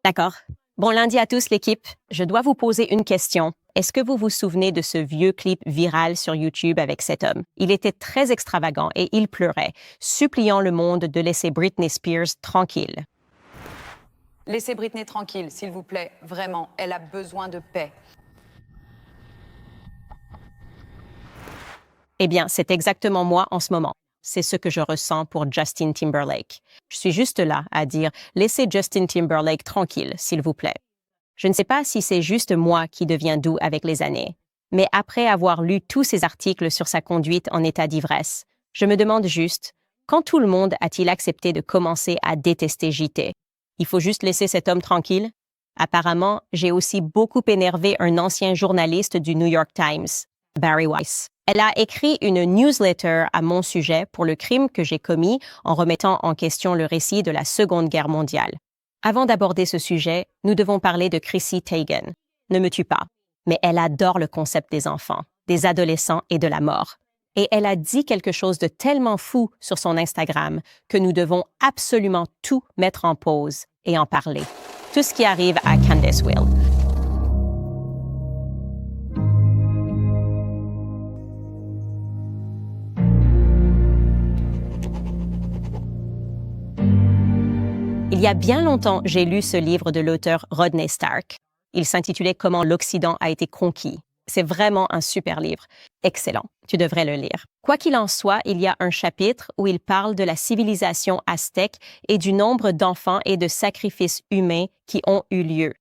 D'accord. Bon lundi à tous l'équipe. Je dois vous poser une question. Est-ce que vous vous souvenez de ce vieux clip viral sur YouTube avec cet homme? Il était très extravagant et il pleurait, suppliant le monde de laisser Britney Spears tranquille. Laissez Britney tranquille, s'il vous plaît. Vraiment, elle a besoin de paix. Eh bien, c'est exactement moi en ce moment. C'est ce que je ressens pour Justin Timberlake. Je suis juste là à dire « Laissez Justin Timberlake tranquille, s'il vous plaît ». Je ne sais pas si c'est juste moi qui deviens doux avec les années, mais après avoir lu tous ces articles sur sa conduite en état d'ivresse, je me demande juste, quand tout le monde a-t-il accepté de commencer à détester JT? Il faut juste laisser cet homme tranquille? Apparemment, j'ai aussi beaucoup énervé un ancien journaliste du New York Times, Barry Weiss. Elle a écrit une newsletter à mon sujet pour le crime que j'ai commis en remettant en question le récit de la Seconde Guerre mondiale. Avant d'aborder ce sujet, nous devons parler de Chrissy Teigen. Ne me tue pas, mais elle adore le concept des enfants, des adolescents et de la mort. Et elle a dit quelque chose de tellement fou sur son Instagram que nous devons absolument tout mettre en pause et en parler. Tout ce qui arrive à Candace Will. Il y a bien longtemps, j'ai lu ce livre de l'auteur Rodney Stark. Il s'intitulait « Comment l'Occident a été conquis ». C'est vraiment un super livre. Excellent. Tu devrais le lire. Quoi qu'il en soit, il y a un chapitre où il parle de la civilisation aztèque et du nombre d'enfants et de sacrifices humains qui ont eu lieu.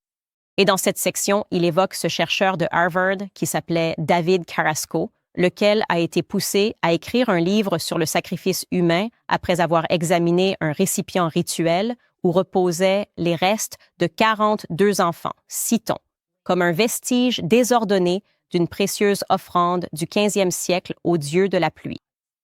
Et dans cette section, il évoque ce chercheur de Harvard qui s'appelait David Carrasco, lequel a été poussé à écrire un livre sur le sacrifice humain après avoir examiné un récipient rituel où reposaient les restes de 42 enfants, citons, comme un vestige désordonné d'une précieuse offrande du 15e siècle au dieu de la pluie.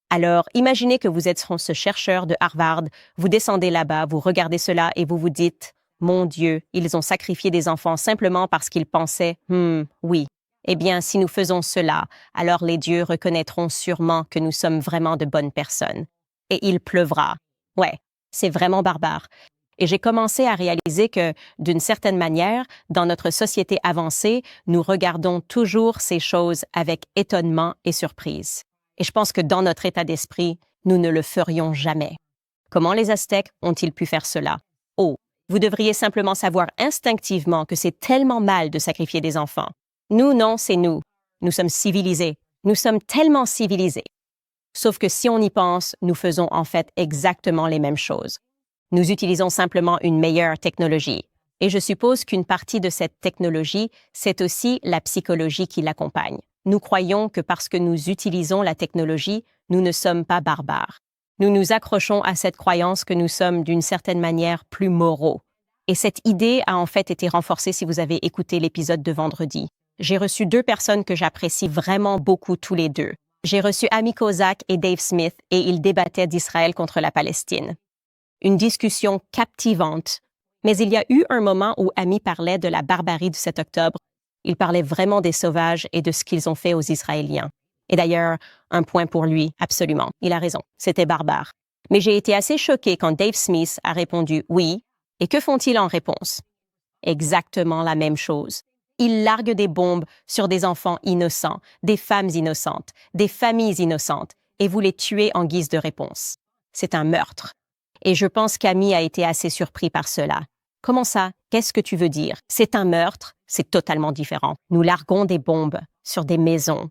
Alors, imaginez que vous êtes ce chercheur de Harvard, vous descendez là-bas, vous regardez cela et vous vous dites « Mon Dieu, ils ont sacrifié des enfants simplement parce qu'ils pensaient « oui ». Eh bien, si nous faisons cela, alors les dieux reconnaîtront sûrement que nous sommes vraiment de bonnes personnes. Et il pleuvra. Ouais, c'est vraiment barbare. Et j'ai commencé à réaliser que, d'une certaine manière, dans notre société avancée, nous regardons toujours ces choses avec étonnement et surprise. Et je pense que dans notre état d'esprit, nous ne le ferions jamais. Comment les Aztèques ont-ils pu faire cela? Oh, vous devriez simplement savoir instinctivement que c'est tellement mal de sacrifier des enfants. Nous, non, c'est nous. Nous sommes civilisés. Nous sommes tellement civilisés. Sauf que si on y pense, nous faisons en fait exactement les mêmes choses. Nous utilisons simplement une meilleure technologie. Et je suppose qu'une partie de cette technologie, c'est aussi la psychologie qui l'accompagne. Nous croyons que parce que nous utilisons la technologie, nous ne sommes pas barbares. Nous nous accrochons à cette croyance que nous sommes d'une certaine manière plus moraux. Et cette idée a en fait été renforcée si vous avez écouté l'épisode de vendredi. J'ai reçu 2 personnes que j'apprécie vraiment beaucoup tous les deux. J'ai reçu Amy Kozak et Dave Smith et ils débattaient d'Israël contre la Palestine. Une discussion captivante. Mais il y a eu un moment où Amy parlait de la barbarie du 7 octobre. Il parlait vraiment des sauvages et de ce qu'ils ont fait aux Israéliens. Et d'ailleurs, un point pour lui, absolument. Il a raison, c'était barbare. Mais j'ai été assez choquée quand Dave Smith a répondu « oui ». Et que font-ils en réponse? Exactement la même chose. Ils larguent des bombes sur des enfants innocents, des femmes innocentes, des familles innocentes, et vous les tuez en guise de réponse. C'est un meurtre. Et je pense qu'Amy a été assez surpris par cela. Comment ça? Qu'est-ce que tu veux dire? C'est un meurtre? C'est totalement différent. Nous larguons des bombes sur des maisons.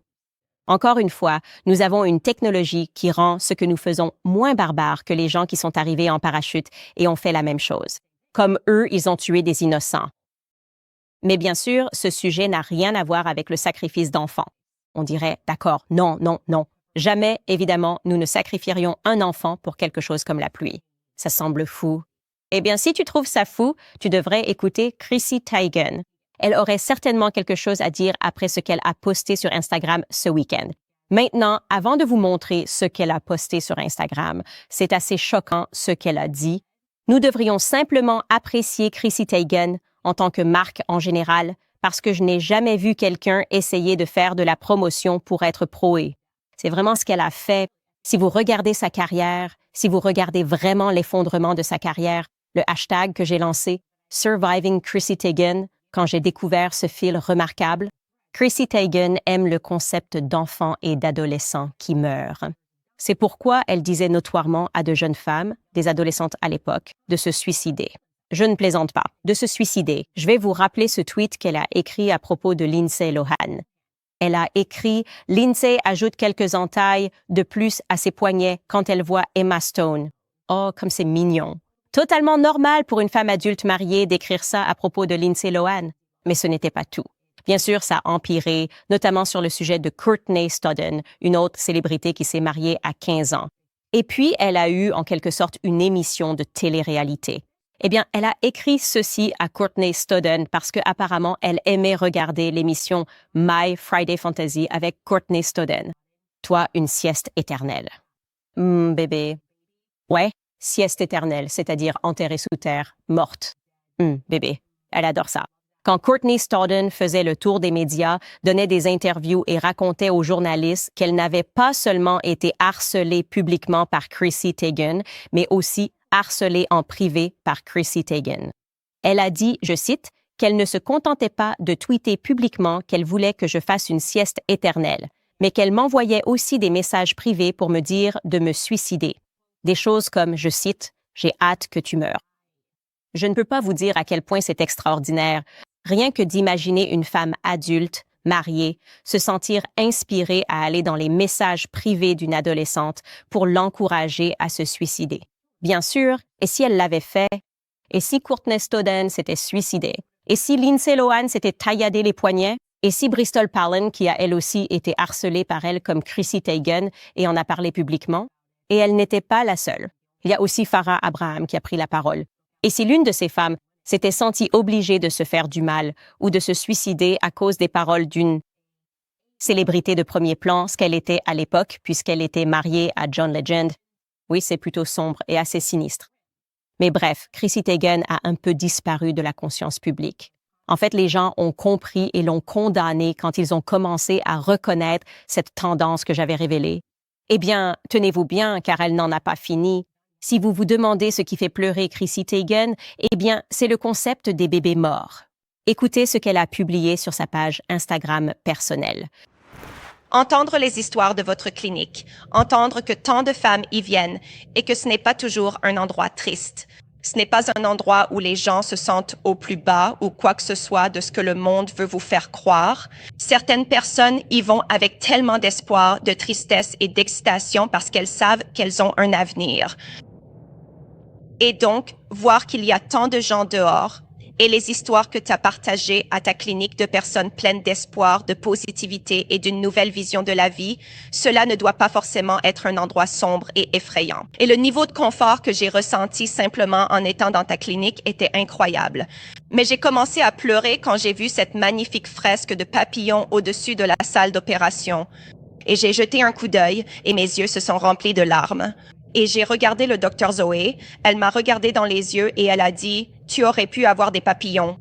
Encore une fois, nous avons une technologie qui rend ce que nous faisons moins barbare que les gens qui sont arrivés en parachute et ont fait la même chose. Comme eux, ils ont tué des innocents. Mais bien sûr, ce sujet n'a rien à voir avec le sacrifice d'enfants. On dirait, d'accord, non, non, non. Jamais, évidemment, nous ne sacrifierions un enfant pour quelque chose comme la pluie. Ça semble fou. Eh bien, si tu trouves ça fou, tu devrais écouter Chrissy Teigen. Elle aurait certainement quelque chose à dire après ce qu'elle a posté sur Instagram ce week-end. Maintenant, avant de vous montrer ce qu'elle a posté sur Instagram, c'est assez choquant ce qu'elle a dit. Nous devrions simplement apprécier Chrissy Teigen en tant que marque en général, parce que je n'ai jamais vu quelqu'un essayer de faire de la promotion pour être proé. C'est vraiment ce qu'elle a fait. Si vous regardez sa carrière, si vous regardez vraiment l'effondrement de sa carrière, le hashtag que j'ai lancé, Surviving Chrissy Teigen, quand j'ai découvert ce fil remarquable, Chrissy Teigen aime le concept d'enfants et d'adolescents qui meurent. C'est pourquoi elle disait notoirement à de jeunes femmes, des adolescentes à l'époque, de se suicider. Je ne plaisante pas, de se suicider. Je vais vous rappeler ce tweet qu'elle a écrit à propos de Lindsay Lohan. Elle a écrit « Lindsay ajoute quelques entailles de plus à ses poignets quand elle voit Emma Stone. Oh, comme c'est mignon. » Totalement normal pour une femme adulte mariée d'écrire ça à propos de Lindsay Lohan. Mais ce n'était pas tout. Bien sûr, ça a empiré, notamment sur le sujet de Courtney Stodden, une autre célébrité qui s'est mariée à 15 ans. Et puis, elle a eu, en quelque sorte, une émission de télé-réalité. Eh bien, elle a écrit ceci à Courtney Stodden parce qu'apparemment, elle aimait regarder l'émission My Friday Fantasy avec Courtney Stodden. Toi, une sieste éternelle. Bébé. Ouais, sieste éternelle, c'est-à-dire enterrée sous terre, morte. Bébé. Elle adore ça. Quand Courtney Stodden faisait le tour des médias, donnait des interviews et racontait aux journalistes qu'elle n'avait pas seulement été harcelée publiquement par Chrissy Teigen, mais aussi harcelée en privé par Chrissy Teigen. Elle a dit, je cite, qu'elle ne se contentait pas de tweeter publiquement qu'elle voulait que je fasse une sieste éternelle, mais qu'elle m'envoyait aussi des messages privés pour me dire de me suicider. Des choses comme, je cite, « J'ai hâte que tu meures ». Je ne peux pas vous dire à quel point c'est extraordinaire, rien que d'imaginer une femme adulte, mariée, se sentir inspirée à aller dans les messages privés d'une adolescente pour l'encourager à se suicider. Bien sûr, et si elle l'avait fait? Et si Courtney Stodden s'était suicidée? Et si Lindsay Lohan s'était tailladé les poignets? Et si Bristol Palin, qui a elle aussi été harcelée par elle comme Chrissy Teigen et en a parlé publiquement? Et elle n'était pas la seule. Il y a aussi Farrah Abraham qui a pris la parole. Et si l'une de ces femmes s'était sentie obligée de se faire du mal ou de se suicider à cause des paroles d'une célébrité de premier plan, ce qu'elle était à l'époque, puisqu'elle était mariée à John Legend, oui, c'est plutôt sombre et assez sinistre. Mais bref, Chrissy Teigen a un peu disparu de la conscience publique. En fait, les gens ont compris et l'ont condamnée quand ils ont commencé à reconnaître cette tendance que j'avais révélée. Eh bien, tenez-vous bien, car elle n'en a pas fini. Si vous vous demandez ce qui fait pleurer Chrissy Teigen, eh bien, c'est le concept des bébés morts. Écoutez ce qu'elle a publié sur sa page Instagram personnelle. Entendre les histoires de votre clinique, entendre que tant de femmes y viennent et que ce n'est pas toujours un endroit triste. Ce n'est pas un endroit où les gens se sentent au plus bas ou quoi que ce soit de ce que le monde veut vous faire croire. Certaines personnes y vont avec tellement d'espoir, de tristesse et d'excitation parce qu'elles savent qu'elles ont un avenir. Et donc, voir qu'il y a tant de gens dehors et les histoires que tu as partagées à ta clinique de personnes pleines d'espoir, de positivité et d'une nouvelle vision de la vie, cela ne doit pas forcément être un endroit sombre et effrayant. Et le niveau de confort que j'ai ressenti simplement en étant dans ta clinique était incroyable. Mais j'ai commencé à pleurer quand j'ai vu cette magnifique fresque de papillons au-dessus de la salle d'opération. Et j'ai jeté un coup d'œil et mes yeux se sont remplis de larmes. Et j'ai regardé le docteur Zoé, elle m'a regardé dans les yeux et elle a dit « Tu aurais pu avoir des papillons ».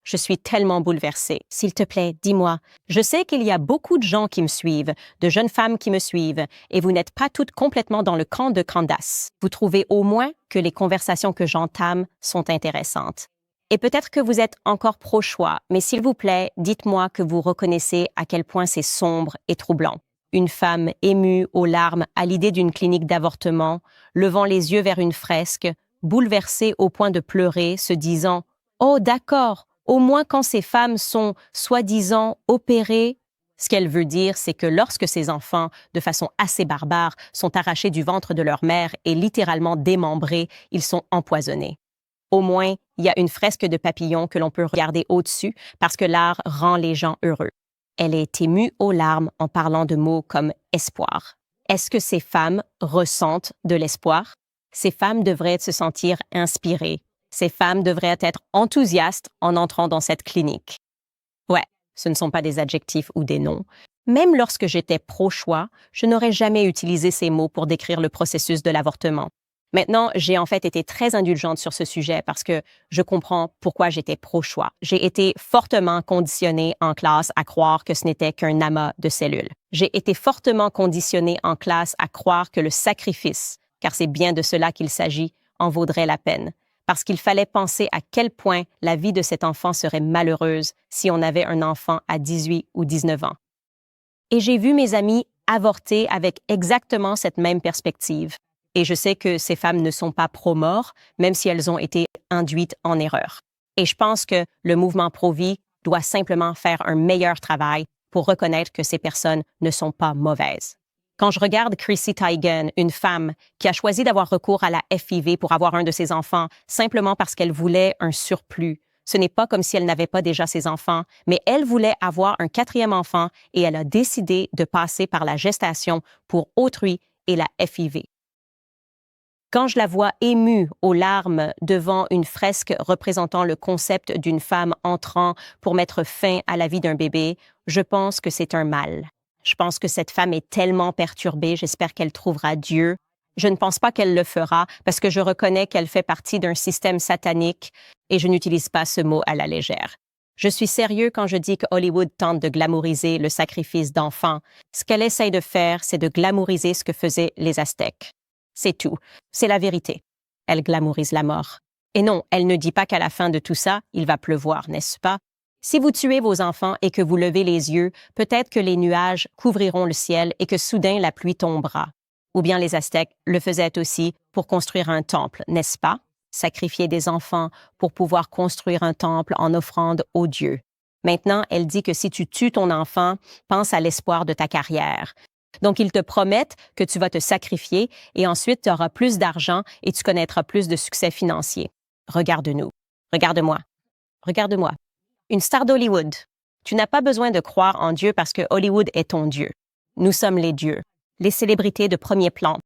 Je suis tellement bouleversée. S'il te plaît, dis-moi. Je sais qu'il y a beaucoup de gens qui me suivent, de jeunes femmes qui me suivent, et vous n'êtes pas toutes complètement dans le camp de Candace. Vous trouvez au moins que les conversations que j'entame sont intéressantes. Et peut-être que vous êtes encore pro-choix, mais s'il vous plaît, dites-moi que vous reconnaissez à quel point c'est sombre et troublant. Une femme émue aux larmes à l'idée d'une clinique d'avortement, levant les yeux vers une fresque, bouleversée au point de pleurer, se disant « Oh, d'accord, au moins quand ces femmes sont, soi-disant, opérées », ce qu'elle veut dire, c'est que lorsque ces enfants, de façon assez barbare, sont arrachés du ventre de leur mère et littéralement démembrés, ils sont empoisonnés. Au moins, il y a une fresque de papillons que l'on peut regarder au-dessus parce que l'art rend les gens heureux. Elle est émue aux larmes en parlant de mots comme « espoir ». Est-ce que ces femmes ressentent de l'espoir? Ces femmes devraient se sentir inspirées. Ces femmes devraient être enthousiastes en entrant dans cette clinique. Ouais, ce ne sont pas des adjectifs ou des noms. Même lorsque j'étais pro-choix, je n'aurais jamais utilisé ces mots pour décrire le processus de l'avortement. Maintenant, j'ai en fait été très indulgente sur ce sujet parce que je comprends pourquoi j'étais pro-choix. J'ai été fortement conditionnée en classe à croire que ce n'était qu'un amas de cellules. J'ai été fortement conditionnée en classe à croire que le sacrifice, car c'est bien de cela qu'il s'agit, en vaudrait la peine. parce qu'il fallait penser à quel point la vie de cet enfant serait malheureuse si on avait un enfant à 18 ou 19 ans. Et j'ai vu mes amis avorter avec exactement cette même perspective. Et je sais que ces femmes ne sont pas pro-mort, même si elles ont été induites en erreur. Et je pense que le mouvement pro-vie doit simplement faire un meilleur travail pour reconnaître que ces personnes ne sont pas mauvaises. Quand je regarde Chrissy Teigen, une femme qui a choisi d'avoir recours à la FIV pour avoir un de ses enfants simplement parce qu'elle voulait un surplus, ce n'est pas comme si elle n'avait pas déjà ses enfants, mais elle voulait avoir un 4e enfant et elle a décidé de passer par la gestation pour autrui et la FIV. Quand je la vois émue aux larmes devant une fresque représentant le concept d'une femme entrant pour mettre fin à la vie d'un bébé, je pense que c'est un mal. Je pense que cette femme est tellement perturbée, j'espère qu'elle trouvera Dieu. Je ne pense pas qu'elle le fera parce que je reconnais qu'elle fait partie d'un système satanique et je n'utilise pas ce mot à la légère. Je suis sérieux quand je dis que Hollywood tente de glamouriser le sacrifice d'enfants. Ce qu'elle essaye de faire, c'est de glamouriser ce que faisaient les Aztèques. C'est tout. C'est la vérité. Elle glamourise la mort. Et non, elle ne dit pas qu'à la fin de tout ça, il va pleuvoir, n'est-ce pas? Si vous tuez vos enfants et que vous levez les yeux, peut-être que les nuages couvriront le ciel et que soudain la pluie tombera. Ou bien les Aztèques le faisaient aussi pour construire un temple, n'est-ce pas? Sacrifier des enfants pour pouvoir construire un temple en offrande aux dieux. Maintenant, elle dit que si tu tues ton enfant, pense à l'espoir de ta carrière. Donc, ils te promettent que tu vas te sacrifier et ensuite tu auras plus d'argent et tu connaîtras plus de succès financier. Regarde-nous. Regarde-moi. Regarde-moi. Une star d'Hollywood. Tu n'as pas besoin de croire en Dieu parce que Hollywood est ton Dieu. Nous sommes les dieux, les célébrités de premier plan.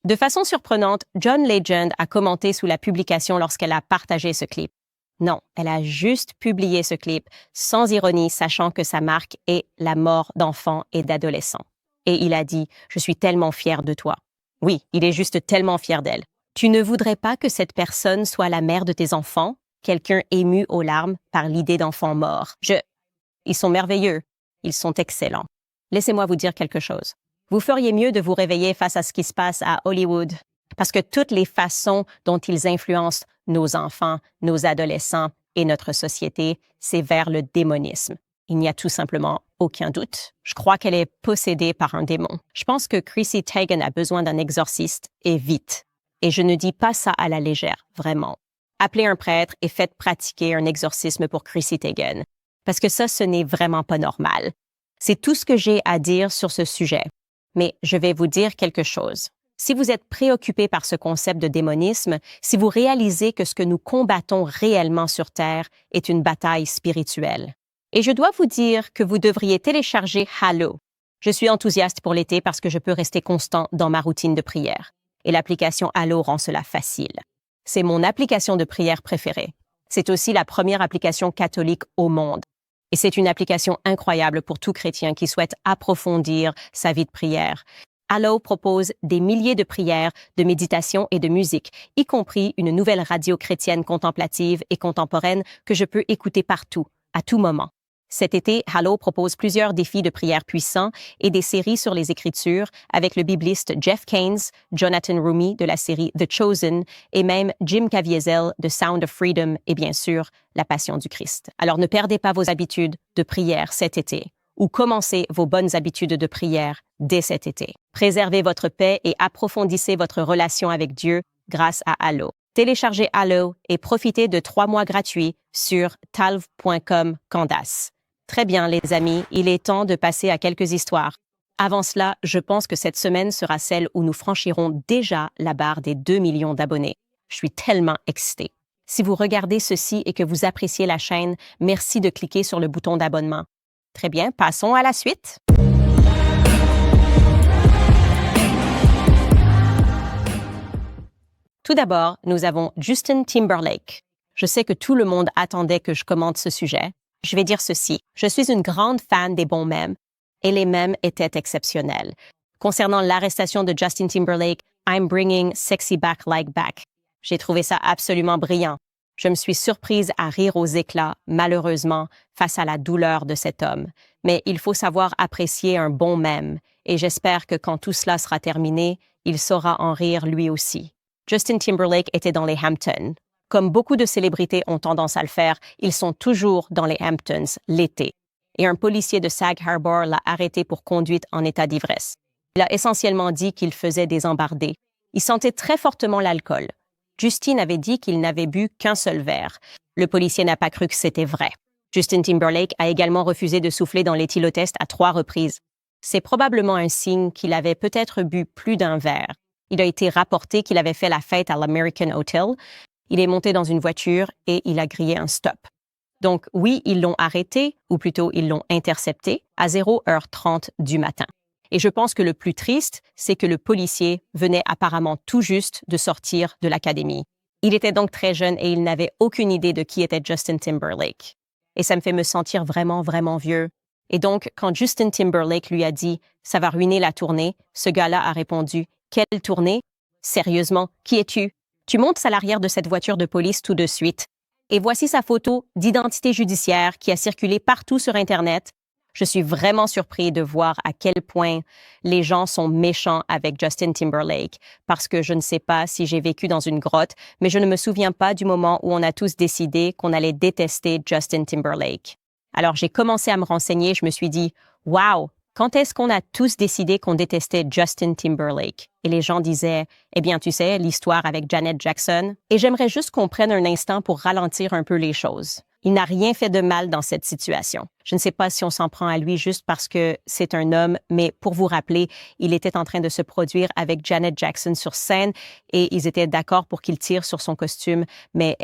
De façon surprenante, John Legend a commenté sous la publication lorsqu'elle a partagé ce clip. Non, elle a juste publié ce clip, sans ironie, sachant que sa marque est la mort d'enfants et d'adolescents. Et il a dit « Je suis tellement fier de toi ». Oui, il est juste tellement fier d'elle. Tu ne voudrais pas que cette personne soit la mère de tes enfants? Quelqu'un ému aux larmes par l'idée d'enfants morts. Ils sont merveilleux. Ils sont excellents. Laissez-moi vous dire quelque chose. Vous feriez mieux de vous réveiller face à ce qui se passe à Hollywood, parce que toutes les façons dont ils influencent nos enfants, nos adolescents et notre société, c'est vers le démonisme. Il n'y a tout simplement aucun doute. Je crois qu'elle est possédée par un démon. Je pense que Chrissy Teigen a besoin d'un exorciste, et vite. Et je ne dis pas ça à la légère, vraiment. Appelez un prêtre et faites pratiquer un exorcisme pour Chrissy Teigen, parce que ça, ce n'est vraiment pas normal. C'est tout ce que j'ai à dire sur ce sujet. Mais je vais vous dire quelque chose. Si vous êtes préoccupé par ce concept de démonisme, si vous réalisez que ce que nous combattons réellement sur Terre est une bataille spirituelle. Et je dois vous dire que vous devriez télécharger Hallow. Je suis enthousiaste pour l'été parce que je peux rester constant dans ma routine de prière. Et l'application Hallow rend cela facile. C'est mon application de prière préférée. C'est aussi la première application catholique au monde. Et c'est une application incroyable pour tout chrétien qui souhaite approfondir sa vie de prière. Hallow propose des milliers de prières, de méditation et de musique, y compris une nouvelle radio chrétienne contemplative et contemporaine que je peux écouter partout, à tout moment. Cet été, Hallow propose plusieurs défis de prière puissants et des séries sur les Écritures avec le bibliste Jeff Keynes, Jonathan Roumie de la série The Chosen et même Jim Caviezel de Sound of Freedom et bien sûr, La Passion du Christ. Alors ne perdez pas vos habitudes de prière cet été ou commencez vos bonnes habitudes de prière dès cet été. Préservez votre paix et approfondissez votre relation avec Dieu grâce à Hallow. Téléchargez Hallow et profitez de 3 mois gratuits sur talv.com/Candace. Très bien, les amis, il est temps de passer à quelques histoires. Avant cela, je pense que cette semaine sera celle où nous franchirons déjà la barre des 2 millions d'abonnés. Je suis tellement excitée. Si vous regardez ceci et que vous appréciez la chaîne, merci de cliquer sur le bouton d'abonnement. Très bien, passons à la suite. Tout d'abord, nous avons Justin Timberlake. Je sais que tout le monde attendait que je commente ce sujet. Je vais dire ceci. Je suis une grande fan des bons mèmes et les mèmes étaient exceptionnels. Concernant l'arrestation de Justin Timberlake, I'm bringing sexy back like back. J'ai trouvé ça absolument brillant. Je me suis surprise à rire aux éclats, malheureusement, face à la douleur de cet homme. Mais il faut savoir apprécier un bon mème et j'espère que quand tout cela sera terminé, il saura en rire lui aussi. Justin Timberlake était dans les Hamptons. Comme beaucoup de célébrités ont tendance à le faire, ils sont toujours dans les Hamptons l'été. Et un policier de Sag Harbor l'a arrêté pour conduite en état d'ivresse. Il a essentiellement dit qu'il faisait des embardées. Il sentait très fortement l'alcool. Justin avait dit qu'il n'avait bu qu'un seul verre. Le policier n'a pas cru que c'était vrai. Justin Timberlake a également refusé de souffler dans l'éthylotest à 3 reprises. C'est probablement un signe qu'il avait peut-être bu plus d'un verre. Il a été rapporté qu'il avait fait la fête à l'American Hotel. Il est monté dans une voiture et il a grillé un stop. Donc oui, ils l'ont arrêté, ou plutôt ils l'ont intercepté, à 0h30 du matin. Et je pense que le plus triste, c'est que le policier venait apparemment tout juste de sortir de l'académie. Il était donc très jeune et il n'avait aucune idée de qui était Justin Timberlake. Et ça me fait me sentir vraiment, vraiment vieux. Et donc, quand Justin Timberlake lui a dit « ça va ruiner la tournée », ce gars-là a répondu « quelle tournée? Sérieusement, qui es-tu? Tu montes à l'arrière de cette voiture de police tout de suite. » Et voici sa photo d'identité judiciaire qui a circulé partout sur Internet. Je suis vraiment surpris de voir à quel point les gens sont méchants avec Justin Timberlake, parce que je ne sais pas si j'ai vécu dans une grotte, mais je ne me souviens pas du moment où on a tous décidé qu'on allait détester Justin Timberlake. Alors j'ai commencé à me renseigner, je me suis dit « Wow! Quand est-ce qu'on a tous décidé qu'on détestait Justin Timberlake? » Et les gens disaient « Eh bien, tu sais, l'histoire avec Janet Jackson. » Et j'aimerais juste qu'on prenne un instant pour ralentir un peu les choses. Il n'a rien fait de mal dans cette situation. Je ne sais pas si on s'en prend à lui juste parce que c'est un homme, mais pour vous rappeler, il était en train de se produire avec Janet Jackson sur scène et ils étaient d'accord pour qu'il tire sur son costume, mais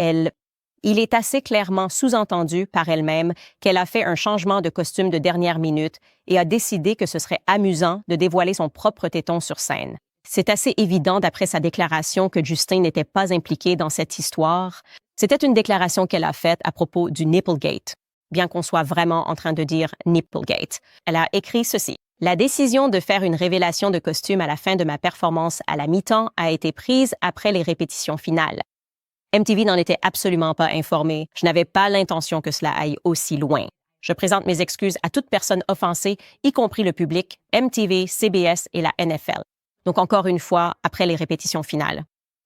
il est assez clairement sous-entendu par elle-même qu'elle a fait un changement de costume de dernière minute et a décidé que ce serait amusant de dévoiler son propre téton sur scène. C'est assez évident d'après sa déclaration que Justin n'était pas impliqué dans cette histoire. C'était une déclaration qu'elle a faite à propos du Nipplegate, bien qu'on soit vraiment en train de dire Nipplegate. Elle a écrit ceci. « La décision de faire une révélation de costume à la fin de ma performance à la mi-temps a été prise après les répétitions finales. MTV n'en était absolument pas informé. Je n'avais pas l'intention que cela aille aussi loin. Je présente mes excuses à toute personne offensée, y compris le public, MTV, CBS et la NFL. » Donc encore une fois, après les répétitions finales.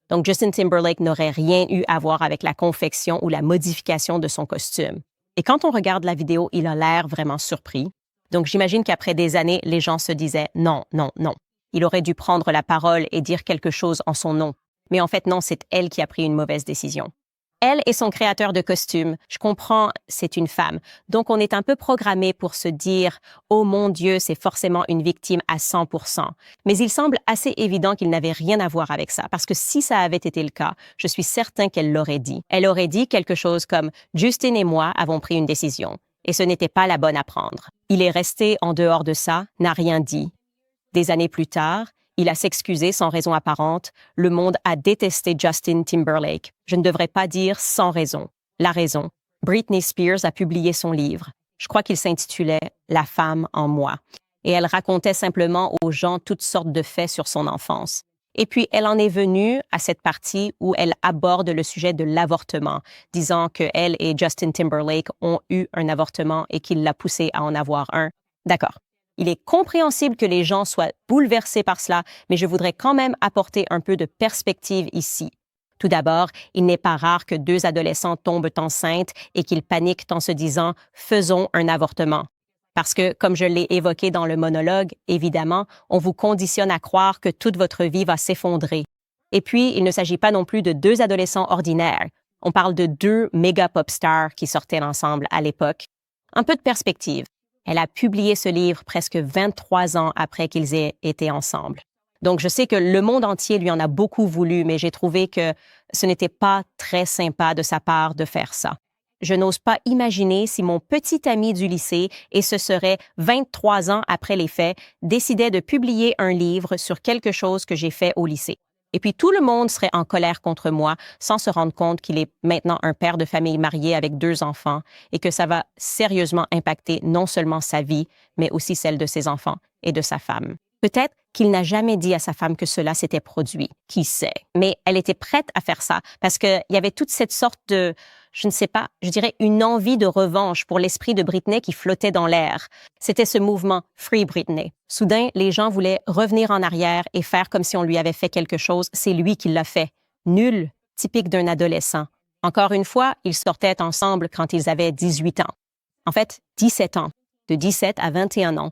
Donc Justin Timberlake n'aurait rien eu à voir avec la confection ou la modification de son costume. Et quand on regarde la vidéo, il a l'air vraiment surpris. Donc j'imagine qu'après des années, les gens se disaient « non, non, non ». Il aurait dû prendre la parole et dire quelque chose en son nom. Mais en fait, non, c'est elle qui a pris une mauvaise décision. Elle et son créateur de costumes, je comprends, c'est une femme. Donc, on est un peu programmé pour se dire « Oh mon Dieu, c'est forcément une victime à 100%. » Mais il semble assez évident qu'il n'avait rien à voir avec ça, parce que si ça avait été le cas, je suis certain qu'elle l'aurait dit. Elle aurait dit quelque chose comme « Justin et moi avons pris une décision. » Et ce n'était pas la bonne à prendre. Il est resté en dehors de ça, n'a rien dit. Des années plus tard, il a s'excusé sans raison apparente. Le monde a détesté Justin Timberlake. Je ne devrais pas dire sans raison. La raison. Britney Spears a publié son livre. Je crois qu'il s'intitulait « La femme en moi ». Et elle racontait simplement aux gens toutes sortes de faits sur son enfance. Et puis, elle en est venue à cette partie où elle aborde le sujet de l'avortement, disant qu'elle et Justin Timberlake ont eu un avortement et qu'il l'a poussé à en avoir un. D'accord. Il est compréhensible que les gens soient bouleversés par cela, mais je voudrais quand même apporter un peu de perspective ici. Tout d'abord, il n'est pas rare que 2 adolescents tombent enceintes et qu'ils paniquent en se disant « faisons un avortement ». Parce que, comme je l'ai évoqué dans le monologue, évidemment, on vous conditionne à croire que toute votre vie va s'effondrer. Et puis, il ne s'agit pas non plus de 2 adolescents ordinaires. On parle de 2 méga pop stars qui sortaient ensemble à l'époque. Un peu de perspective. Elle a publié ce livre presque 23 ans après qu'ils aient été ensemble. Donc, je sais que le monde entier lui en a beaucoup voulu, mais j'ai trouvé que ce n'était pas très sympa de sa part de faire ça. Je n'ose pas imaginer si mon petit ami du lycée, et ce serait 23 ans après les faits, décidait de publier un livre sur quelque chose que j'ai fait au lycée. Et puis tout le monde serait en colère contre moi sans se rendre compte qu'il est maintenant un père de famille marié avec 2 enfants et que ça va sérieusement impacter non seulement sa vie, mais aussi celle de ses enfants et de sa femme. Peut-être qu'il n'a jamais dit à sa femme que cela s'était produit, qui sait. Mais elle était prête à faire ça parce qu'il y avait toute cette sorte de, je ne sais pas, je dirais une envie de revanche pour l'esprit de Britney qui flottait dans l'air. C'était ce mouvement « Free Britney ». Soudain, les gens voulaient revenir en arrière et faire comme si on lui avait fait quelque chose. C'est lui qui l'a fait. Nul, typique d'un adolescent. Encore une fois, ils sortaient ensemble quand ils avaient 18 ans. En fait, 17 ans, de 17 à 21 ans.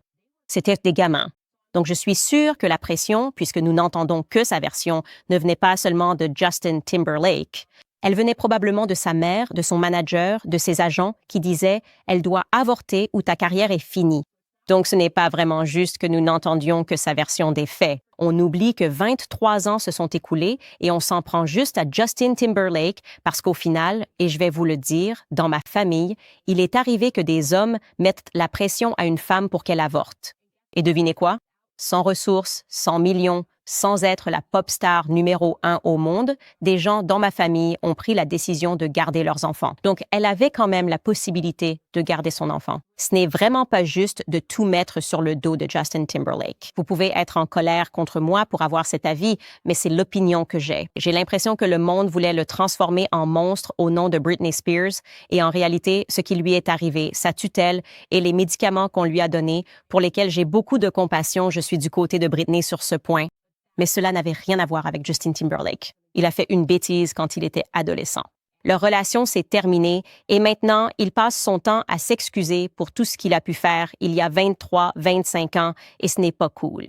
C'étaient des gamins. Donc, je suis sûre que la pression, puisque nous n'entendons que sa version, ne venait pas seulement de Justin Timberlake. Elle venait probablement de sa mère, de son manager, de ses agents qui disaient « Elle doit avorter ou ta carrière est finie ». Donc, ce n'est pas vraiment juste que nous n'entendions que sa version des faits. On oublie que 23 ans se sont écoulés et on s'en prend juste à Justin Timberlake parce qu'au final, et je vais vous le dire, dans ma famille, il est arrivé que des hommes mettent la pression à une femme pour qu'elle avorte. Et devinez quoi? Sans ressources, sans millions, sans être la pop star numéro 1 au monde, des gens dans ma famille ont pris la décision de garder leurs enfants. Donc, elle avait quand même la possibilité de garder son enfant. Ce n'est vraiment pas juste de tout mettre sur le dos de Justin Timberlake. Vous pouvez être en colère contre moi pour avoir cet avis, mais c'est l'opinion que j'ai. J'ai l'impression que le monde voulait le transformer en monstre au nom de Britney Spears, et en réalité, ce qui lui est arrivé, sa tutelle et les médicaments qu'on lui a donnés, pour lesquels j'ai beaucoup de compassion, je suis du côté de Britney sur ce point. Mais cela n'avait rien à voir avec Justin Timberlake. Il a fait une bêtise quand il était adolescent. Leur relation s'est terminée et maintenant, il passe son temps à s'excuser pour tout ce qu'il a pu faire il y a 23, 25 ans et ce n'est pas cool.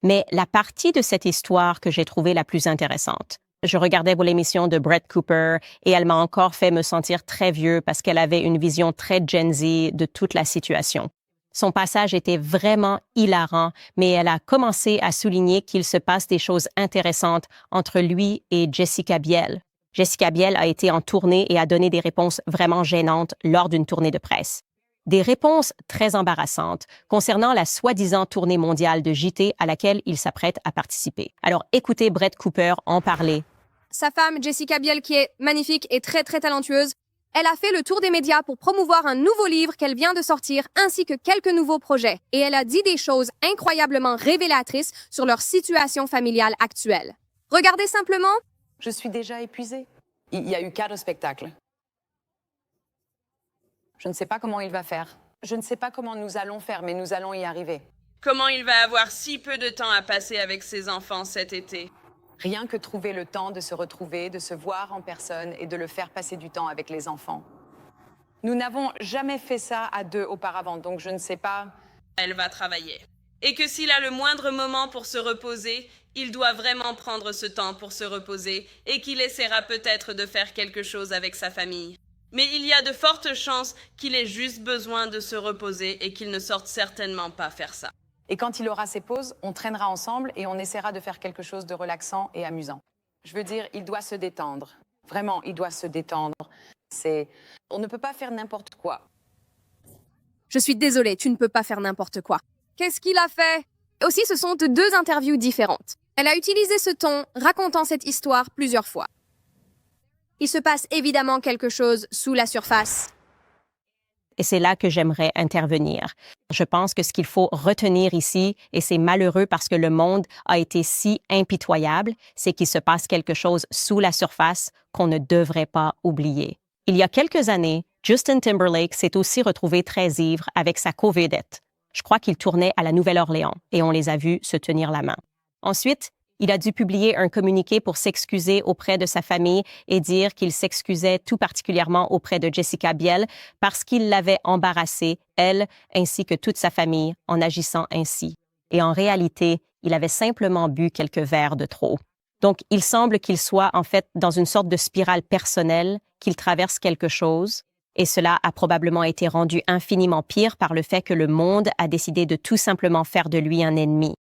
Mais la partie de cette histoire que j'ai trouvée la plus intéressante, je regardais l'émission de Brett Cooper et elle m'a encore fait me sentir très vieux parce qu'elle avait une vision très Gen Z de toute la situation. Son passage était vraiment hilarant, mais elle a commencé à souligner qu'il se passe des choses intéressantes entre lui et Jessica Biel. Jessica Biel a été en tournée et a donné des réponses vraiment gênantes lors d'une tournée de presse. Des réponses très embarrassantes concernant la soi-disant tournée mondiale de JT à laquelle il s'apprête à participer. Alors écoutez Brett Cooper en parler. Sa femme, Jessica Biel, qui est magnifique et très très talentueuse, elle a fait le tour des médias pour promouvoir un nouveau livre qu'elle vient de sortir ainsi que quelques nouveaux projets. Et elle a dit des choses incroyablement révélatrices sur leur situation familiale actuelle. Regardez simplement. Je suis déjà épuisée. Il y a eu 4 spectacles. Je ne sais pas comment il va faire. Je ne sais pas comment nous allons faire, mais nous allons y arriver. Comment il va avoir si peu de temps à passer avec ses enfants cet été? Rien que trouver le temps de se retrouver, de se voir en personne et de le faire passer du temps avec les enfants. Nous n'avons jamais fait ça à 2 auparavant, donc je ne sais pas... Elle va travailler. Et que s'il a le moindre moment pour se reposer, il doit vraiment prendre ce temps pour se reposer et qu'il essaiera peut-être de faire quelque chose avec sa famille. Mais il y a de fortes chances qu'il ait juste besoin de se reposer et qu'il ne sorte certainement pas faire ça. Et quand il aura ses pauses, on traînera ensemble et on essaiera de faire quelque chose de relaxant et amusant. Je veux dire, il doit se détendre. Vraiment, il doit se détendre. On ne peut pas faire n'importe quoi. Je suis désolée, tu ne peux pas faire n'importe quoi. Qu'est-ce qu'il a fait? Aussi, ce sont 2 interviews différentes. Elle a utilisé ce ton, racontant cette histoire plusieurs fois. Il se passe évidemment quelque chose sous la surface. Et c'est là que j'aimerais intervenir. Je pense que ce qu'il faut retenir ici, et c'est malheureux parce que le monde a été si impitoyable, c'est qu'il se passe quelque chose sous la surface qu'on ne devrait pas oublier. Il y a quelques années, Justin Timberlake s'est aussi retrouvé très ivre avec sa co-vedette. Je crois qu'il tournait à la Nouvelle-Orléans et on les a vus se tenir la main. Ensuite, il a dû publier un communiqué pour s'excuser auprès de sa famille et dire qu'il s'excusait tout particulièrement auprès de Jessica Biel parce qu'il l'avait embarrassée, elle, ainsi que toute sa famille, en agissant ainsi. Et en réalité, il avait simplement bu quelques verres de trop. Donc, il semble qu'il soit en fait dans une sorte de spirale personnelle, qu'il traverse quelque chose, et cela a probablement été rendu infiniment pire par le fait que le monde a décidé de tout simplement faire de lui un ennemi.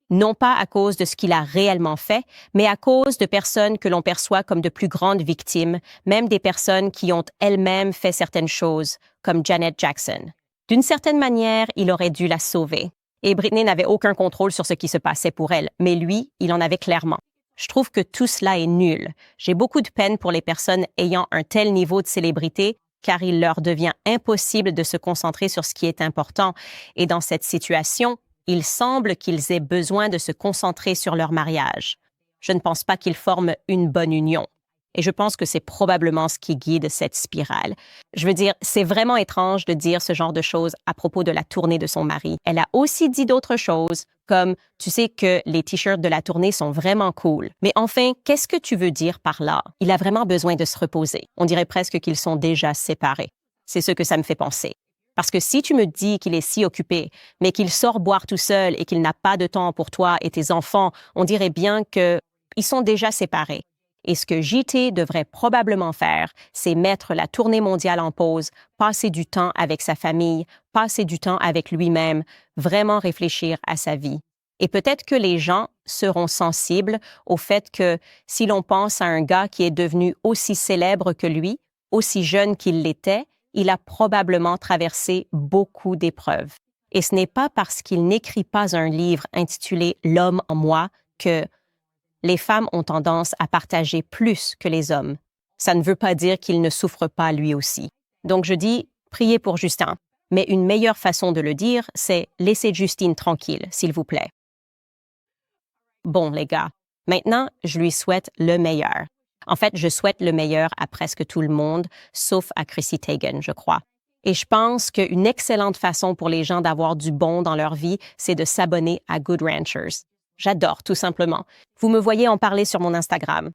Non pas à cause de ce qu'il a réellement fait, mais à cause de personnes que l'on perçoit comme de plus grandes victimes, même des personnes qui ont elles-mêmes fait certaines choses, comme Janet Jackson. D'une certaine manière, il aurait dû la sauver. Et Britney n'avait aucun contrôle sur ce qui se passait pour elle, mais lui, il en avait clairement. Je trouve que tout cela est nul. J'ai beaucoup de peine pour les personnes ayant un tel niveau de célébrité, car il leur devient impossible de se concentrer sur ce qui est important. Et dans cette situation, il semble qu'ils aient besoin de se concentrer sur leur mariage. Je ne pense pas qu'ils forment une bonne union. Et je pense que c'est probablement ce qui guide cette spirale. Je veux dire, c'est vraiment étrange de dire ce genre de choses à propos de la tournée de son mari. Elle a aussi dit d'autres choses, comme « Tu sais que les t-shirts de la tournée sont vraiment cool. » Mais enfin, qu'est-ce que tu veux dire par là? Il a vraiment besoin de se reposer. On dirait presque qu'ils sont déjà séparés. C'est ce que ça me fait penser. Parce que si tu me dis qu'il est si occupé, mais qu'il sort boire tout seul et qu'il n'a pas de temps pour toi et tes enfants, on dirait bien qu'ils sont déjà séparés. Et ce que JT devrait probablement faire, c'est mettre la tournée mondiale en pause, passer du temps avec sa famille, passer du temps avec lui-même, vraiment réfléchir à sa vie. Et peut-être que les gens seront sensibles au fait que si l'on pense à un gars qui est devenu aussi célèbre que lui, aussi jeune qu'il l'était, il a probablement traversé beaucoup d'épreuves. Et ce n'est pas parce qu'il n'écrit pas un livre intitulé « L'homme en moi » que les femmes ont tendance à partager plus que les hommes. Ça ne veut pas dire qu'il ne souffre pas lui aussi. Donc je dis, priez pour Justin. Mais une meilleure façon de le dire, c'est « laissez Justine tranquille, s'il vous plaît ». Bon, les gars, maintenant, je lui souhaite le meilleur. En fait, je souhaite le meilleur à presque tout le monde, sauf à Chrissy Teigen, je crois. Et je pense qu'une excellente façon pour les gens d'avoir du bon dans leur vie, c'est de s'abonner à Good Ranchers. J'adore, tout simplement. Vous me voyez en parler sur mon Instagram.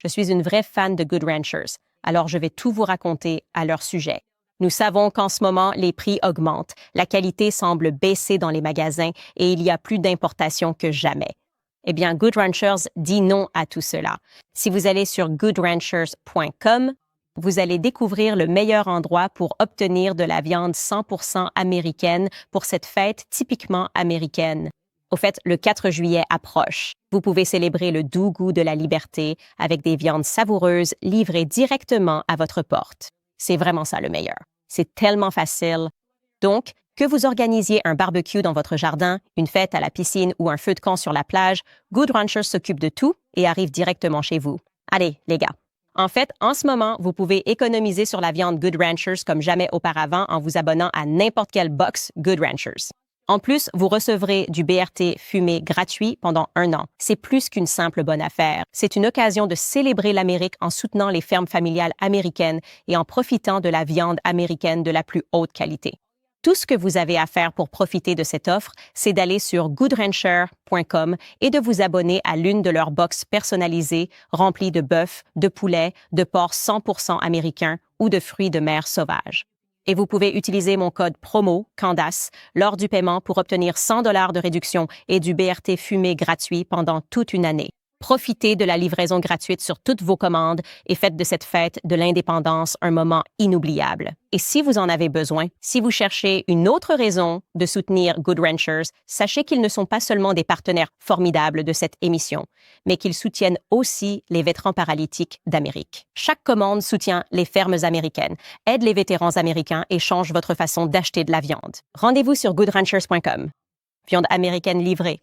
Je suis une vraie fan de Good Ranchers, alors je vais tout vous raconter à leur sujet. Nous savons qu'en ce moment, les prix augmentent, la qualité semble baisser dans les magasins et il y a plus d'importations que jamais. Eh bien, Good Ranchers dit non à tout cela. Si vous allez sur goodranchers.com, vous allez découvrir le meilleur endroit pour obtenir de la viande 100% américaine pour cette fête typiquement américaine. Au fait, le 4 juillet approche. Vous pouvez célébrer le doux goût de la liberté avec des viandes savoureuses livrées directement à votre porte. C'est vraiment ça le meilleur. C'est tellement facile. Donc, que vous organisiez un barbecue dans votre jardin, une fête à la piscine ou un feu de camp sur la plage, Good Ranchers s'occupe de tout et arrive directement chez vous. Allez, les gars. En fait, en ce moment, vous pouvez économiser sur la viande Good Ranchers comme jamais auparavant en vous abonnant à n'importe quelle box Good Ranchers. En plus, vous recevrez du BRT fumé gratuit pendant 1 an. C'est plus qu'une simple bonne affaire. C'est une occasion de célébrer l'Amérique en soutenant les fermes familiales américaines et en profitant de la viande américaine de la plus haute qualité. Tout ce que vous avez à faire pour profiter de cette offre, c'est d'aller sur goodrancher.com et de vous abonner à l'une de leurs boxes personnalisées remplies de bœuf, de poulet, de porc 100% américain ou de fruits de mer sauvages. Et vous pouvez utiliser mon code promo Candace lors du paiement pour obtenir $100 de réduction et du BRT fumé gratuit pendant toute une année. Profitez de la livraison gratuite sur toutes vos commandes et faites de cette fête de l'indépendance un moment inoubliable. Et si vous en avez besoin, si vous cherchez une autre raison de soutenir Good Ranchers, sachez qu'ils ne sont pas seulement des partenaires formidables de cette émission, mais qu'ils soutiennent aussi les vétérans paralytiques d'Amérique. Chaque commande soutient les fermes américaines, aide les vétérans américains et change votre façon d'acheter de la viande. Rendez-vous sur goodranchers.com. Viande américaine livrée.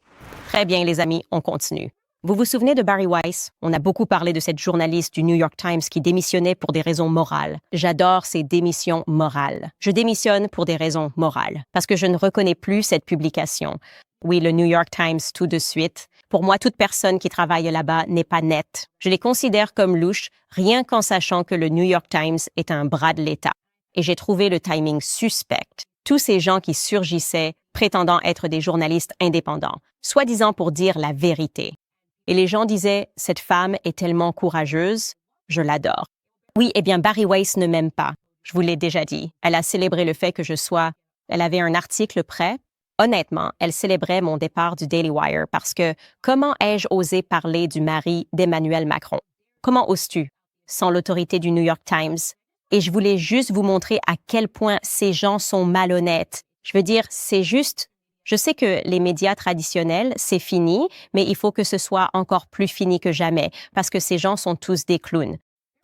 Très bien, les amis, on continue. Vous vous souvenez de Bari Weiss? On a beaucoup parlé de cette journaliste du New York Times qui démissionnait pour des raisons morales. J'adore ces démissions morales. Je démissionne pour des raisons morales, parce que je ne reconnais plus cette publication. Oui, le New York Times tout de suite. Pour moi, toute personne qui travaille là-bas n'est pas nette. Je les considère comme louches, rien qu'en sachant que le New York Times est un bras de l'État. Et j'ai trouvé le timing suspect. Tous ces gens qui surgissaient, prétendant être des journalistes indépendants, soi-disant pour dire la vérité. Et les gens disaient, cette femme est tellement courageuse, je l'adore. Oui, eh bien, Bari Weiss ne m'aime pas. Je vous l'ai déjà dit. Elle a célébré le fait que elle avait un article prêt. Honnêtement, elle célébrait mon départ du Daily Wire parce que comment ai-je osé parler du mari d'Emmanuel Macron? Comment oses-tu? Sans l'autorité du New York Times. Et je voulais juste vous montrer à quel point ces gens sont malhonnêtes. Je veux dire, c'est juste... Je sais que les médias traditionnels, c'est fini, mais il faut que ce soit encore plus fini que jamais, parce que ces gens sont tous des clowns.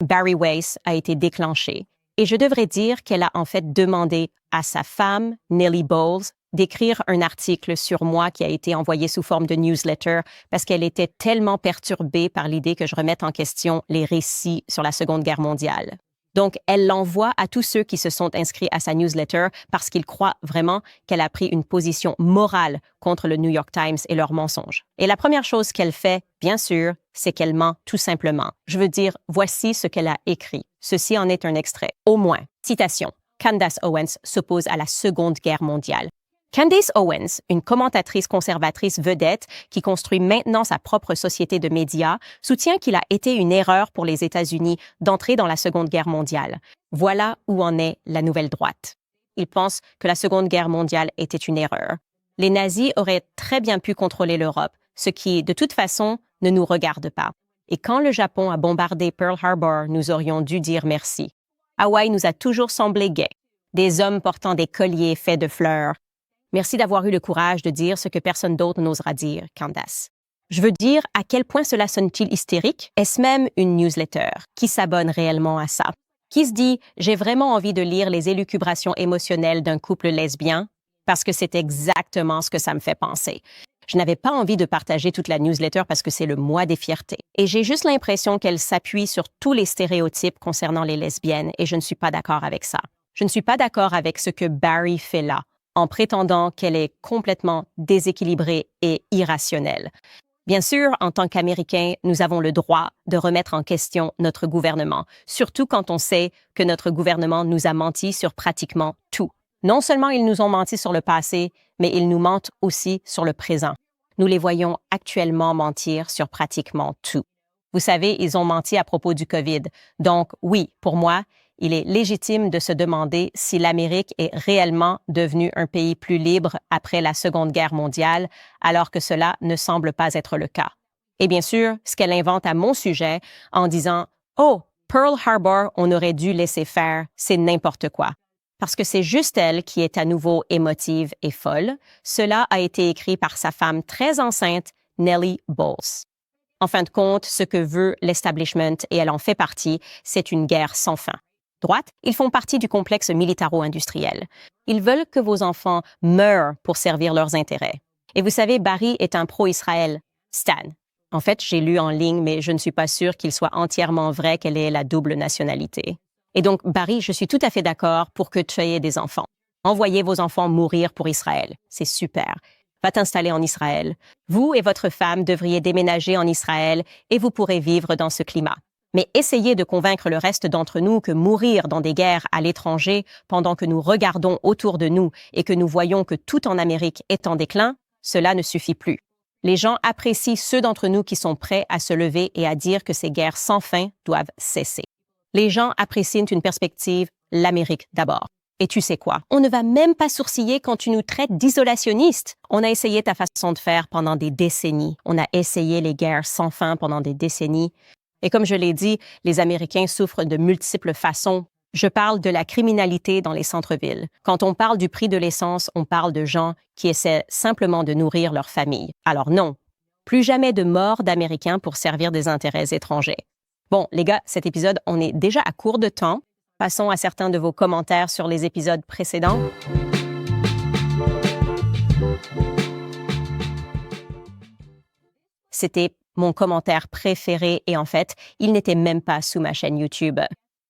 Bari Weiss a été déclenchée. Et je devrais dire qu'elle a en fait demandé à sa femme, Nellie Bowles, d'écrire un article sur moi qui a été envoyé sous forme de newsletter parce qu'elle était tellement perturbée par l'idée que je remette en question les récits sur la Seconde Guerre mondiale. Donc, elle l'envoie à tous ceux qui se sont inscrits à sa newsletter parce qu'ils croient vraiment qu'elle a pris une position morale contre le New York Times et leurs mensonges. Et la première chose qu'elle fait, bien sûr, c'est qu'elle ment tout simplement. Je veux dire, voici ce qu'elle a écrit. Ceci en est un extrait. Au moins, citation, Candace Owens s'oppose à la Seconde Guerre mondiale. Candace Owens, une commentatrice conservatrice vedette qui construit maintenant sa propre société de médias, soutient qu'il a été une erreur pour les États-Unis d'entrer dans la Seconde Guerre mondiale. Voilà où en est la nouvelle droite. Ils pensent que la Seconde Guerre mondiale était une erreur. Les nazis auraient très bien pu contrôler l'Europe, ce qui, de toute façon, ne nous regarde pas. Et quand le Japon a bombardé Pearl Harbor, nous aurions dû dire merci. Hawaï nous a toujours semblé gai. Des hommes portant des colliers faits de fleurs. Merci d'avoir eu le courage de dire ce que personne d'autre n'osera dire, Candace. Je veux dire à quel point cela sonne-t-il hystérique? Est-ce même une newsletter? Qui s'abonne réellement à ça? Qui se dit « J'ai vraiment envie de lire les élucubrations émotionnelles d'un couple lesbien? » Parce que c'est exactement ce que ça me fait penser. Je n'avais pas envie de partager toute la newsletter parce que c'est le mois des fiertés. Et j'ai juste l'impression qu'elle s'appuie sur tous les stéréotypes concernant les lesbiennes et je ne suis pas d'accord avec ça. Je ne suis pas d'accord avec ce que Barry fait là, en prétendant qu'elle est complètement déséquilibrée et irrationnelle. Bien sûr, en tant qu'Américains, nous avons le droit de remettre en question notre gouvernement, surtout quand on sait que notre gouvernement nous a menti sur pratiquement tout. Non seulement ils nous ont menti sur le passé, mais ils nous mentent aussi sur le présent. Nous les voyons actuellement mentir sur pratiquement tout. Vous savez, ils ont menti à propos du COVID. Donc oui, pour moi, il est légitime de se demander si l'Amérique est réellement devenue un pays plus libre après la Seconde Guerre mondiale, alors que cela ne semble pas être le cas. Et bien sûr, ce qu'elle invente à mon sujet en disant « Oh, Pearl Harbor, on aurait dû laisser faire, c'est n'importe quoi ». Parce que c'est juste elle qui est à nouveau émotive et folle. Cela a été écrit par sa femme très enceinte, Nellie Bowles. En fin de compte, ce que veut l'establishment, et elle en fait partie, c'est une guerre sans fin. Droite, ils font partie du complexe militaro-industriel. Ils veulent que vos enfants meurent pour servir leurs intérêts. Et vous savez, Barry est un pro-Israël. Stan. En fait, j'ai lu en ligne, mais je ne suis pas sûre qu'il soit entièrement vrai qu'elle ait la double nationalité. Et donc, Barry, je suis tout à fait d'accord pour que tu aies des enfants. Envoyez vos enfants mourir pour Israël. C'est super. Va t'installer en Israël. Vous et votre femme devriez déménager en Israël et vous pourrez vivre dans ce climat. Mais essayez de convaincre le reste d'entre nous que mourir dans des guerres à l'étranger pendant que nous regardons autour de nous et que nous voyons que tout en Amérique est en déclin, cela ne suffit plus. Les gens apprécient ceux d'entre nous qui sont prêts à se lever et à dire que ces guerres sans fin doivent cesser. Les gens apprécient une perspective, l'Amérique d'abord. Et tu sais quoi? On ne va même pas sourciller quand tu nous traites d'isolationnistes. On a essayé ta façon de faire pendant des décennies. On a essayé les guerres sans fin pendant des décennies. Et comme je l'ai dit, les Américains souffrent de multiples façons. Je parle de la criminalité dans les centres-villes. Quand on parle du prix de l'essence, on parle de gens qui essaient simplement de nourrir leur famille. Alors non, plus jamais de mort d'Américains pour servir des intérêts étrangers. Bon, les gars, cet épisode, on est déjà à court de temps. Passons à certains de vos commentaires sur les épisodes précédents. C'était mon commentaire préféré et en fait, il n'était même pas sous ma chaîne YouTube.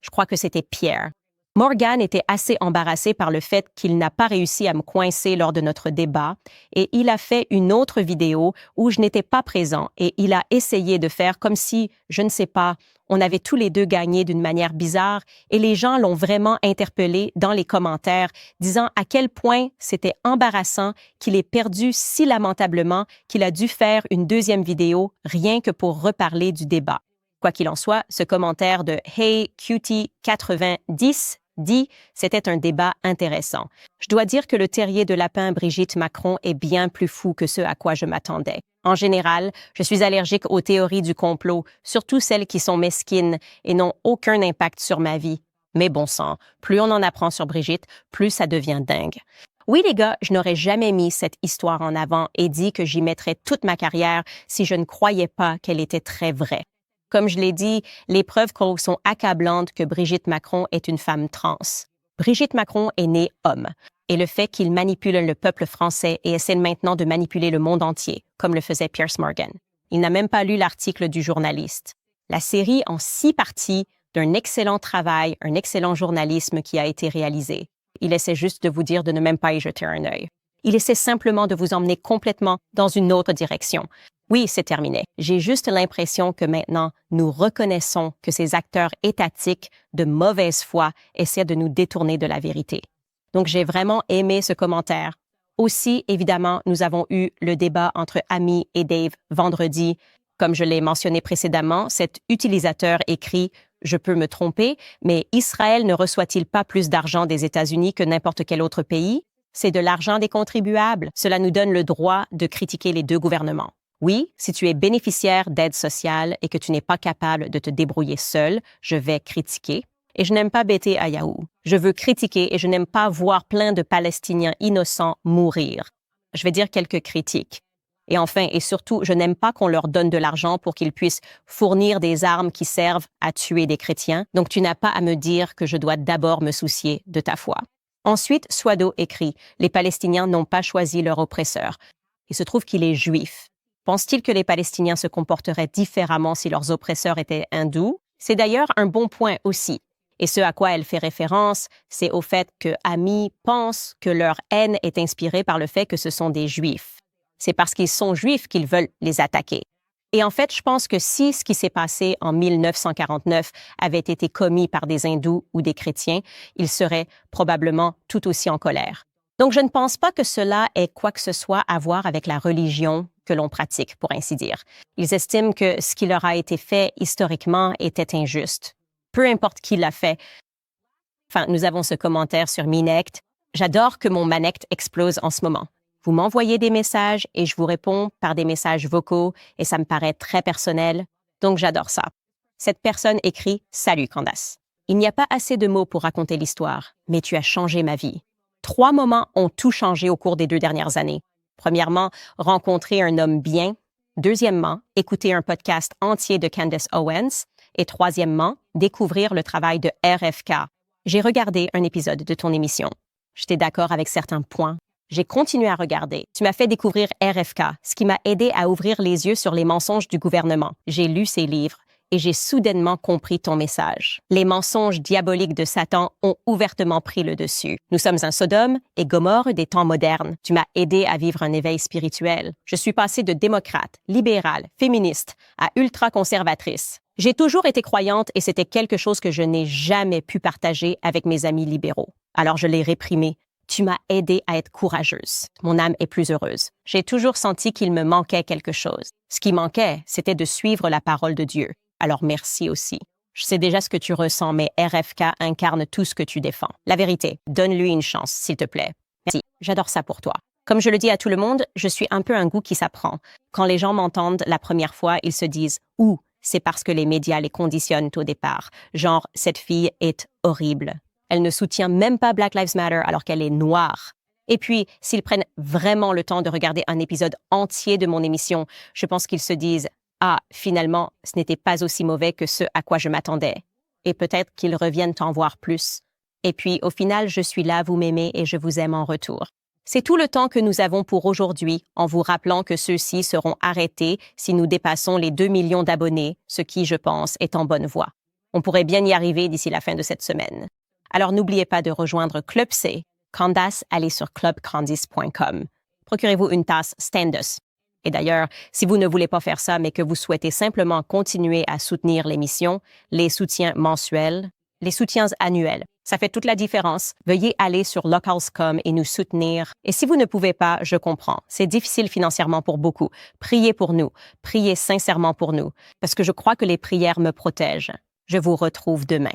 Je crois que c'était Pierre. Morgan était assez embarrassé par le fait qu'il n'a pas réussi à me coincer lors de notre débat et il a fait une autre vidéo où je n'étais pas présent et il a essayé de faire comme si, je ne sais pas, on avait tous les deux gagné d'une manière bizarre et les gens l'ont vraiment interpellé dans les commentaires disant à quel point c'était embarrassant qu'il ait perdu si lamentablement qu'il a dû faire une deuxième vidéo rien que pour reparler du débat. Quoi qu'il en soit, ce commentaire de « Hey Cutie 90 » dit « C'était un débat intéressant. Je dois dire que le terrier de lapin Brigitte Macron est bien plus fou que ce à quoi je m'attendais. En général, je suis allergique aux théories du complot, surtout celles qui sont mesquines et n'ont aucun impact sur ma vie. Mais bon sang, plus on en apprend sur Brigitte, plus ça devient dingue. Oui, les gars, je n'aurais jamais mis cette histoire en avant et dit que j'y mettrais toute ma carrière si je ne croyais pas qu'elle était très vraie. Comme je l'ai dit, les preuves sont accablantes que Brigitte Macron est une femme trans. Brigitte Macron est née homme. Et le fait qu'il manipule le peuple français et essaie maintenant de manipuler le monde entier, comme le faisait Piers Morgan. Il n'a même pas lu l'article du journaliste. La série en 6 parties d'un excellent travail, un excellent journalisme qui a été réalisé. Il essaie juste de vous dire de ne même pas y jeter un œil. Il essaie simplement de vous emmener complètement dans une autre direction. Oui, c'est terminé. J'ai juste l'impression que maintenant, nous reconnaissons que ces acteurs étatiques de mauvaise foi essaient de nous détourner de la vérité. Donc, j'ai vraiment aimé ce commentaire. Aussi, évidemment, nous avons eu le débat entre Amy et Dave vendredi. Comme je l'ai mentionné précédemment, cet utilisateur écrit « Je peux me tromper, mais Israël ne reçoit-il pas plus d'argent des États-Unis que n'importe quel autre pays? C'est de l'argent des contribuables. Cela nous donne le droit de critiquer les deux gouvernements. Oui, si tu es bénéficiaire d'aide sociale et que tu n'es pas capable de te débrouiller seul, je vais critiquer. Et je n'aime pas bêter à Yahoo. Je veux critiquer et je n'aime pas voir plein de Palestiniens innocents mourir. Je vais dire quelques critiques. Et enfin, et surtout, je n'aime pas qu'on leur donne de l'argent pour qu'ils puissent fournir des armes qui servent à tuer des chrétiens. Donc, tu n'as pas à me dire que je dois d'abord me soucier de ta foi. Ensuite, Swado écrit « Les Palestiniens n'ont pas choisi leur oppresseur. » Il se trouve qu'il est juif. Pense-t-il que les Palestiniens se comporteraient différemment si leurs oppresseurs étaient hindous? C'est d'ailleurs un bon point aussi. Et ce à quoi elle fait référence, c'est au fait que Amy pense que leur haine est inspirée par le fait que ce sont des Juifs. C'est parce qu'ils sont Juifs qu'ils veulent les attaquer. Et en fait, je pense que si ce qui s'est passé en 1949 avait été commis par des hindous ou des chrétiens, ils seraient probablement tout aussi en colère. Donc, je ne pense pas que cela ait quoi que ce soit à voir avec la religion que l'on pratique, pour ainsi dire. Ils estiment que ce qui leur a été fait historiquement était injuste. Peu importe qui l'a fait. Enfin, nous avons ce commentaire sur Minect. J'adore que mon Manect explose en ce moment. Vous m'envoyez des messages et je vous réponds par des messages vocaux et ça me paraît très personnel. Donc, j'adore ça. Cette personne écrit « Salut Candace. Il n'y a pas assez de mots pour raconter l'histoire, mais tu as changé ma vie. 3 moments ont tout changé au cours des 2 dernières années. Premièrement, rencontrer un homme bien. Deuxièmement, écouter un podcast entier de Candace Owens. Et troisièmement, découvrir le travail de RFK. J'ai regardé un épisode de ton émission. J'étais d'accord avec certains points. J'ai continué à regarder. Tu m'as fait découvrir RFK, ce qui m'a aidé à ouvrir les yeux sur les mensonges du gouvernement. J'ai lu ses livres et j'ai soudainement compris ton message. Les mensonges diaboliques de Satan ont ouvertement pris le dessus. Nous sommes un Sodome et Gomorrhe des temps modernes. Tu m'as aidé à vivre un éveil spirituel. Je suis passée de démocrate, libérale, féministe à ultra-conservatrice. J'ai toujours été croyante et c'était quelque chose que je n'ai jamais pu partager avec mes amis libéraux. Alors je l'ai réprimé. Tu m'as aidé à être courageuse. Mon âme est plus heureuse. J'ai toujours senti qu'il me manquait quelque chose. Ce qui manquait, c'était de suivre la parole de Dieu. Alors merci aussi. Je sais déjà ce que tu ressens, mais RFK incarne tout ce que tu défends. La vérité, donne-lui une chance, s'il te plaît. Merci, j'adore ça pour toi. Comme je le dis à tout le monde, je suis un peu un goût qui s'apprend. Quand les gens m'entendent la première fois, ils se disent « Ouh, c'est parce que les médias les conditionnent au départ. Genre, cette fille est horrible. Elle ne soutient même pas Black Lives Matter alors qu'elle est noire. » Et puis, s'ils prennent vraiment le temps de regarder un épisode entier de mon émission, je pense qu'ils se disent « Ah, finalement, ce n'était pas aussi mauvais que ce à quoi je m'attendais. » Et peut-être qu'ils reviennent en voir plus. Et puis, au final, je suis là, vous m'aimez et je vous aime en retour. C'est tout le temps que nous avons pour aujourd'hui, en vous rappelant que ceux-ci seront arrêtés si nous dépassons les 2 millions d'abonnés, ce qui, je pense, est en bonne voie. On pourrait bien y arriver d'ici la fin de cette semaine. Alors n'oubliez pas de rejoindre Club C. Candace, allez sur clubcandice.com. Procurez-vous une tasse Standus. Et d'ailleurs, si vous ne voulez pas faire ça, mais que vous souhaitez simplement continuer à soutenir l'émission, les soutiens mensuels, les soutiens annuels, ça fait toute la différence. Veuillez aller sur Locals.com et nous soutenir. Et si vous ne pouvez pas, je comprends. C'est difficile financièrement pour beaucoup. Priez pour nous. Priez sincèrement pour nous. Parce que je crois que les prières me protègent. Je vous retrouve demain.